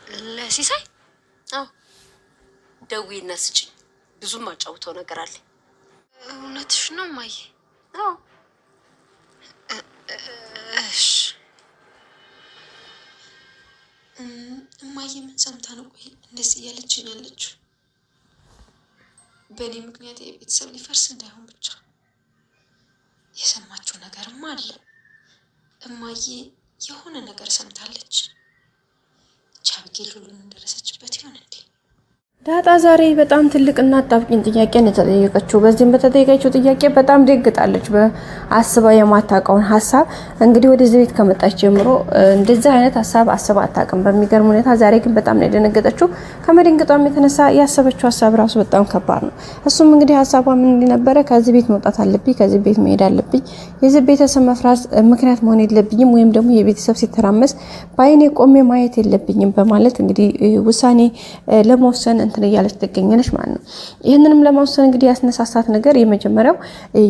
ለሲሳይ አዎ ደውይና ስጭኝ። ብዙም አጫውተው ነገር አለ። እውነትሽ ነው ማዬ? አዎ እሺ። እማዬ ምን ሰምታ ነው ቆይ እንደዚህ እያለችኝ ያለችው? በእኔ ምክንያት የቤተሰብ ሊፈርስ እንዳይሆን ብቻ የሰማችው ነገርማ አለ። እማዬ የሆነ ነገር ሰምታለች። ቻብጌል ሁሉን እንደረሰችበት ይሆን እንዴ? ዳጣ ዛሬ በጣም ትልቅና አጣብቂኝ ጥያቄ ነው የተጠየቀችው። በዚህም በተጠየቀችው ጥያቄ በጣም ደንግጣለች። በአስባ የማታውቀውን ሀሳብ እንግዲህ ወደዚህ ቤት ከመጣች ጀምሮ እንደዚህ አይነት ሀሳብ አስባ አታውቅም በሚገርም ሁኔታ። ዛሬ ግን በጣም ነው የደነገጠችው። ከመደንገጧም የተነሳ ያሰበችው ሀሳብ ራሱ በጣም ከባድ ነው። እሱም እንግዲህ ሀሳቧ ምን ነበረ? ከዚህ ቤት መውጣት አለብኝ፣ ከዚህ ቤት መሄድ አለብኝ፣ የዚህ ቤተሰብ መፍራስ ምክንያት መሆን የለብኝም፣ ወይም ደግሞ የቤተሰብ ሲተራመስ በአይኔ ቆሜ ማየት የለብኝም በማለት እንግዲህ ውሳኔ ለመወሰን እንትን እያለች ትገኛለች ማለት ነው። ይህንንም ለማውሰን እንግዲህ ያስነሳሳት ነገር የመጀመሪያው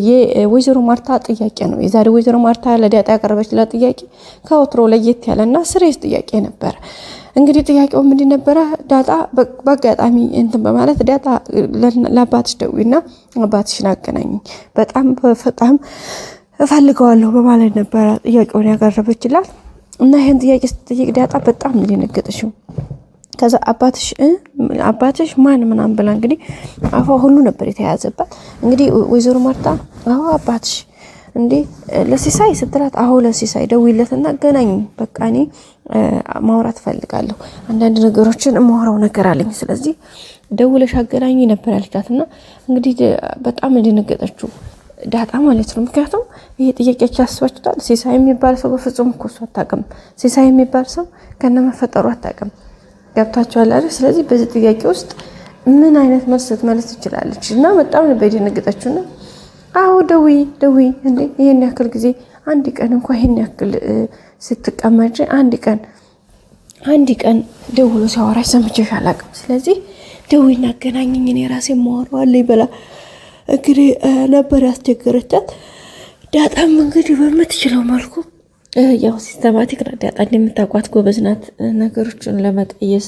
የወይዘሮ ማርታ ጥያቄ ነው። የዛሬ ወይዘሮ ማርታ ለዳጣ ያቀረበችላት ጥያቄ ከወትሮ ለየት ያለና ስሬስ ጥያቄ ነበር። እንግዲህ ጥያቄው ምንድን ነበረ? ዳጣ በአጋጣሚ እንትን በማለት ዳጣ ለአባትሽ ደውይና አባትሽን አገናኝ በጣም እፈልገዋለሁ በማለት ነበረ ጥያቄውን ያቀረበችላት እና ይህን ጥያቄ ስትጠይቅ ዳጣ በጣም ነው የደነገጠችው። ከዛ አባትሽ ማን ምናምን ብላ እንግዲህ አፏ ሁሉ ነበር የተያዘባት። እንግዲህ ወይዘሮ ማርታ አዎ አባትሽ እንዴ ለሲሳይ ስትላት አዎ ለሲሳይ ደውይለትና አገናኝ፣ በቃ እኔ ማውራት ፈልጋለሁ፣ አንዳንድ ነገሮችን ማውራው ነገር አለኝ፣ ስለዚህ ደውለሽ አገናኝ ነበር ያለቻትና እንግዲህ በጣም እንደነገጠችው ዳጣ ማለት ነው። ምክንያቱም ይሄ ጥያቄያችን አስባችሁታል? ሲሳይ የሚባል ሰው በፍጹም እኮ እሱ አታውቅም። ሲሳይ የሚባል ሰው ከነመፈጠሩ አታውቅም። ገብታችኋል አይደል? ስለዚህ በዚህ ጥያቄ ውስጥ ምን አይነት መልስ ልትመልስ ትችላለች? እና በጣም ነበር የደነገጠችው። እና አዎ ደውይ እንዴ ይሄን ያክል ጊዜ አንድ ቀን እንኳን ይሄን ያክል ስትቀመጭ አንድ ቀን ደውሎ ሲያወራሽ ሰምቼሽ አላውቅም። ስለዚህ ደውይና አገናኝኝ እኔ ራሴ ማወራዋለሁ ይበላ እንግዲህ ነበር ያስቸገረቻት። ዳጣም እንግዲህ በምትችለው መልኩ ያው ሲስተማቲክ ነው። ዳጣ እንደምታውቋት ጎበዝ ናት። ነገሮችን ለመቀየስ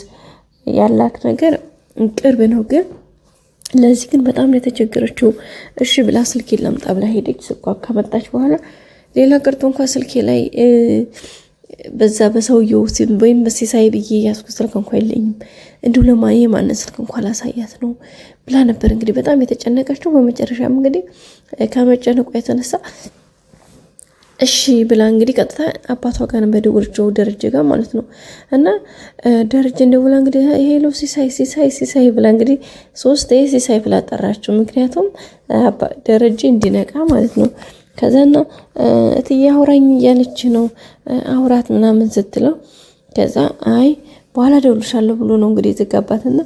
ያላት ነገር ቅርብ ነው። ግን ለዚህ ግን በጣም ነው የተቸገረችው። እሺ ብላ ስልኬ ላምጣ ብላ ሄደች። ስልኳ ከመጣች በኋላ ሌላ ቀርቶ እንኳን ስልኬ ላይ በዛ በሰውየው ሲም ወይም በሲሳይ ብዬ ያስኩት ስልክ እንኳን የለኝም፣ እንዲሁ ለማየ ማንን ስልክ እንኳን ላሳያት ነው ብላ ነበር እንግዲህ በጣም የተጨነቀችው። በመጨረሻም እንግዲህ ከመጨነቋ የተነሳ እሺ ብላ እንግዲህ ቀጥታ አባቷ ጋር በደወለችው ደረጀ ጋር ማለት ነው። እና ደረጀ እንደውላ እንግዲህ ሄሎ ሲሳይ ብላ እንግዲህ ሶስት ሲሳይ ብላ ጠራችው። ምክንያቱም ደረጀ እንዲነቃ ማለት ነው። ከዛና እትዬ አውራኝ እያለች ነው አውራት ምናምን ስትለው ከዛ አይ በኋላ ደውልሻለሁ ብሎ ነው እንግዲህ ዘጋባትና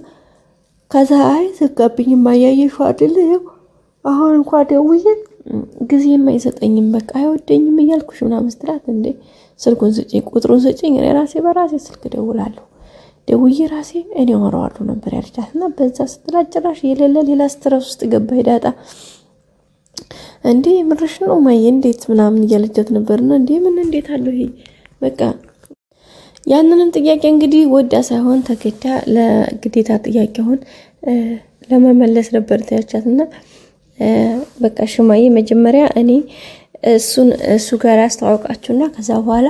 ከዛ አይ ዘጋብኝ ማያየሽው አይደል አሁን እንኳን ደውዬ ጊዜ የማይሰጠኝም በቃ አይወደኝም እያልኩሽ ምናምን ስትላት እንዴ ስልኩን ስጪኝ ቁጥሩን ስጪኝ እኔ ራሴ በራሴ ስልክ ደውላለሁ ደውዬ ራሴ እኔ አወራዋለሁ ነበር ያለቻትና በዛ ስትላት ጭራሽ የሌለ ሌላ ስትረስ ውስጥ ገባ ዳጣ። እንዴ ምርሽ ነው ማየ እንዴት ምናምን እያለቻት ነበርና እንዴ ምን እንዴት አለው ይሄ በቃ ያንንም ጥያቄ እንግዲህ ወዳ ሳይሆን ተገዳ ለግዴታ ጥያቄውን ለመመለስ ነበር ታያቻትና በቃ ሽማዬ መጀመሪያ እኔ እሱ ጋር አስተዋውቃችሁና ከዛ በኋላ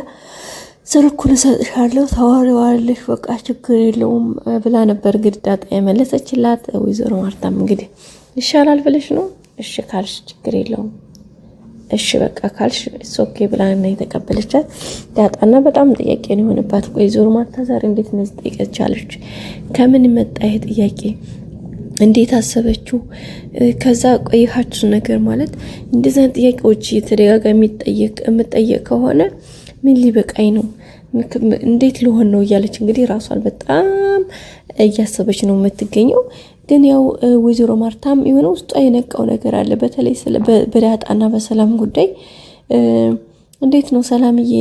ስልኩን ሰጥሻለሁ ታወሪዋለሽ በቃ ችግር የለውም ብላ ነበር እንግዲህ ዳጣ የመለሰችላት። ወይዘሮ ማርታም እንግዲህ ይሻላል ብለሽ ነው እሺ ካልሽ ችግር የለውም እሺ በቃ ካልሽ ኦኬ ብላ ነው የተቀበለቻት። ዳጣና በጣም ጥያቄ ነው የሆነባት። ወይዘሮ ማርታ ዛሬ እንዴት ነው ትጠይቀቻለች? ከምን መጣ ይሄ ጥያቄ? እንዴት አሰበችው? ከዛ ቆይሃችሁ ነገር ማለት እንደዛ ጥያቄዎች የተደጋጋሚ የምጠየቅ ከሆነ ምን ሊበቃኝ ነው? እንዴት ሊሆን ነው እያለች እንግዲህ ራሷን በጣም እያሰበች ነው የምትገኘው። ግን ያው ወይዘሮ ማርታም የሆነ ውስጧ የነቃው ነገር አለ። በተለይ በዳጣና በሰላም ጉዳይ እንዴት ነው ሰላምዬ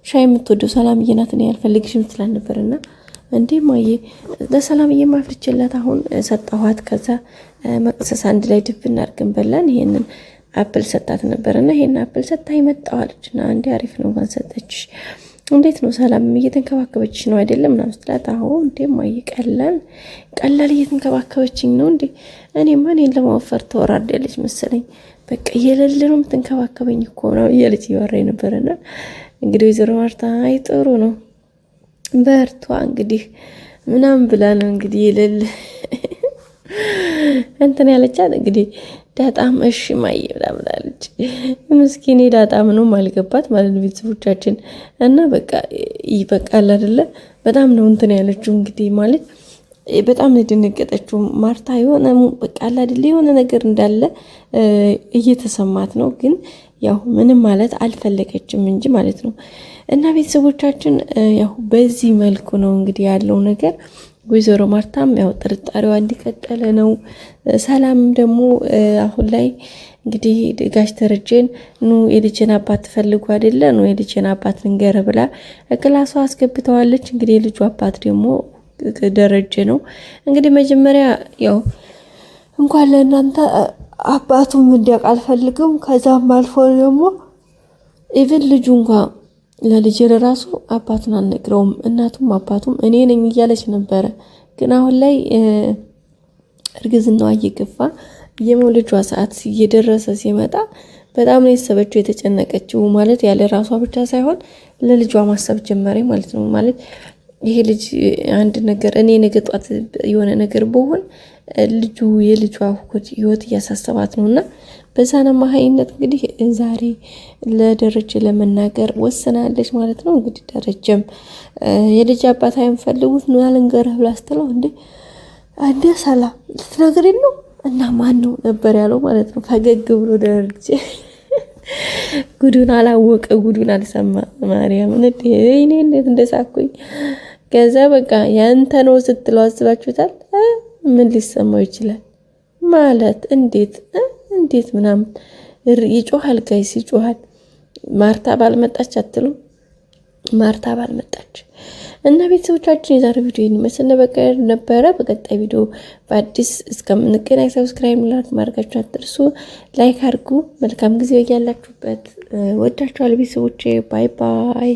ሻይ የምትወደው ሰላምዬ ናት እኔ ያልፈልግሽም ትላል ነበርና እንዴ ማየ ለሰላምዬ ማፍርችላት አሁን ሰጣኋት። ከዛ መቅሰስ አንድ ላይ ድብና አድርገን በላን። ይሄንን አፕል ሰጣት ነበርና ይሄን አፕል ሰጣ ይመጣዋለችና አንዴ አሪፍ ነው ባንሰጠች እንዴት ነው ሰላም እየተንከባከበችሽ ነው አይደለም ምናምን ስትላት፣ አዎ እንዴ እማዬ ቀላል እየተንከባከበችኝ ነው እንዴ? እኔማ እኔን ለማወፈር ተወራርዳለች መሰለኝ። በቃ እየሌለ ነው የምትንከባከበኝ እኮ ነው እያለች እያወራኝ ነበረና እንግዲህ ወይዘሮ ማርታ አይ ጥሩ ነው በርቷ እንግዲህ ምናምን ብላ ነው እንግዲህ የሌለ እንትን ያለቻት እንግዲህ ዳጣም እሺ ማየ ብላለች። ምስኪን ዳጣ ምንም አልገባት ማለት ነው ቤተሰቦቻችን እና በቃ ይበቃል አይደለ? በጣም ነው እንትን ያለችው እንግዲህ ማለት በጣም ነው የደነገጠችው ማርታ። የሆነ በቃ አይደለ የሆነ ነገር እንዳለ እየተሰማት ነው፣ ግን ያው ምንም ማለት አልፈለገችም እንጂ ማለት ነው። እና ቤተሰቦቻችን ያው በዚህ መልኩ ነው እንግዲህ ያለው ነገር። ወይዘሮ ማርታም ያው ጥርጣሬዋ እንዲቀጠለ ነው። ሰላም ደግሞ አሁን ላይ እንግዲህ ጋሽ ደረጀን ኑ የልጅን አባት ትፈልጉ አይደለ? ኑ የልጅን አባት ንገረ ብላ ክላሷ አስገብተዋለች። እንግዲህ የልጁ አባት ደግሞ ደረጀ ነው። እንግዲህ መጀመሪያ ያው እንኳን ለእናንተ አባቱም እንዲያውቅ አልፈልግም። ከዛም አልፎ ደግሞ ኢቭን ልጁ እንኳን ለልጅ ለራሱ አባቱን አልነግረውም፣ እናቱም አባቱም እኔ ነኝ እያለች ነበረ። ግን አሁን ላይ እርግዝናዋ እየገፋ የመውለጇ ሰዓት እየደረሰ ሲመጣ በጣም ነው የሰበችው የተጨነቀችው። ማለት ያለ ራሷ ብቻ ሳይሆን ለልጇ ማሰብ ጀመረ ማለት ነው። ማለት ይሄ ልጅ አንድ ነገር እኔ ነገ ጧት የሆነ ነገር በሆን ልጁ የልጇ ህይወት እያሳሰባት ነውና በዛና ማህይነት እንግዲህ ዛሬ ለደረጀ ለመናገር ወሰናለች ማለት ነው። እንግዲህ ደረጀም የልጅ አባት አይፈልጉት ነው ያለንገር ብላ ስትለው እንደ ሰላም ልትነግሪኝ ነው እና ማን ነው ነበር ያለው ማለት ነው። ፈገግ ብሎ ደረጀ ጉዱን አላወቀ፣ ጉዱን አልሰማ። ማርያም እንዴ እኔ እንዴት እንደሳኩኝ። ከዛ በቃ ያንተ ነው ስትለው አስባችሁታል? ምን ሊሰማው ይችላል ማለት እንዴት ምናምን ይጮሃል፣ ጋይስ ይጮሃል። ማርታ ባልመጣች አትሉ? ማርታ ባልመጣች እና ቤተሰቦቻችን የዛሬ ቪዲዮ ይመስል ነበረ። በቀጣይ ቪዲዮ በአዲስ እስከምንገናኝ ሰብስክራይብ ማድረጋችሁ አትርሱ፣ ላይክ አድርጉ። መልካም ጊዜ ያላችሁበት። ወዳችኋል ቤተሰቦቼ። ባይ ባይ።